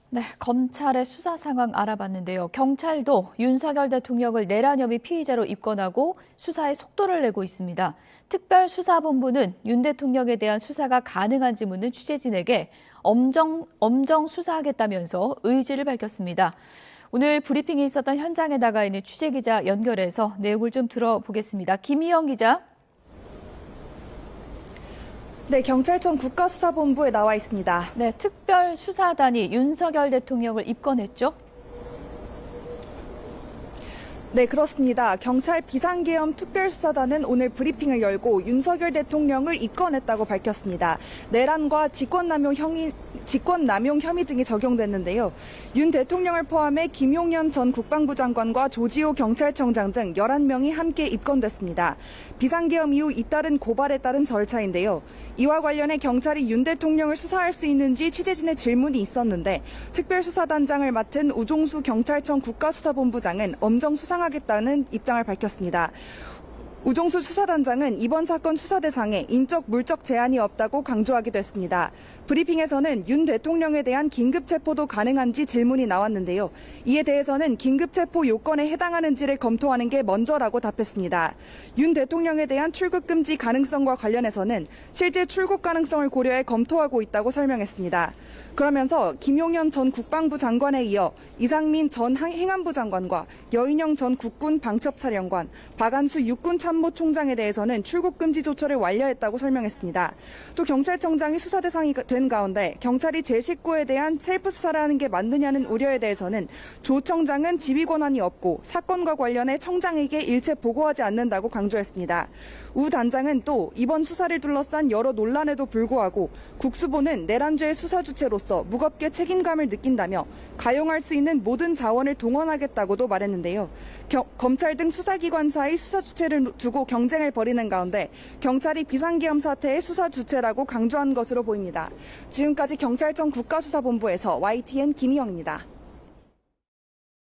네, 검찰의 수사 상황 알아봤는데요. 경찰도 윤석열 대통령을 내란 혐의 피의자로 입건하고 수사에 속도를 내고 있습니다. 특별수사본부는 윤 대통령에 대한 수사가 가능한지 묻는 취재진에게 엄정 수사하겠다면서 의지를 밝혔습니다. 오늘 브리핑이 있었던 현장에 나가 있는 취재기자 연결해서 내용을 좀 들어보겠습니다. 김희영 기자. 네, 경찰청 국가수사본부에 나와 있습니다. 네, 특별수사단이 윤석열 대통령을 입건했죠? 네, 그렇습니다. 경찰 비상계엄 특별수사단은 오늘 브리핑을 열고 윤석열 대통령을 입건했다고 밝혔습니다. 내란과 직권남용 혐의 등이 적용됐는데요. 윤 대통령을 포함해 김용현 전 국방부 장관과 조지호 경찰청장 등 11명이 함께 입건됐습니다. 비상계엄 이후 잇따른 고발에 따른 절차인데요. 이와 관련해 경찰이 윤 대통령을 수사할 수 있는지 취재진의 질문이 있었는데 특별수사단장을 맡은 우종수 경찰청 국가수사본부장은 엄정 수상하겠다는 입장을 밝혔습니다. 우종수 수사단장은 이번 사건 수사 대상에 인적, 물적 제한이 없다고 강조하기도 했습니다. 브리핑에서는 윤 대통령에 대한 긴급체포도 가능한지 질문이 나왔는데요. 이에 대해서는 긴급체포 요건에 해당하는지를 검토하는 게 먼저라고 답했습니다. 윤 대통령에 대한 출국 금지 가능성과 관련해서는 실제 출국 가능성을 고려해 검토하고 있다고 설명했습니다. 그러면서 김용현 전 국방부 장관에 이어 이상민 전 행안부 장관과 여인영 전 국군 방첩사령관, 박안수 육군 참모총장에 대해서는 출국 금지 조처를 완료했다고 설명했습니다. 또 경찰청장이 수사 대상이 된 가운데 경찰이 제 식구에 대한 셀프 수사를 하는 게 맞느냐는 우려에 대해서는 조 청장은 지휘 권한이 없고 사건과 관련해 청장에게 일체 보고하지 않는다고 강조했습니다. 우 단장은 또 이번 수사를 둘러싼 여러 논란에도 불구하고 국수본은 내란죄의 수사 주체로서 무겁게 책임감을 느낀다며 가용할 수 있는 모든 자원을 동원하겠다고도 말했는데요. 검찰 등 수사기관사의 수사 주체를 두고 경쟁을 벌이는 가운데 경찰이 비상계엄 사태의 수사 주체라고 강조한 것으로 보입니다. 지금까지 경찰청 국가수사본부에서 YTN 김희영입니다.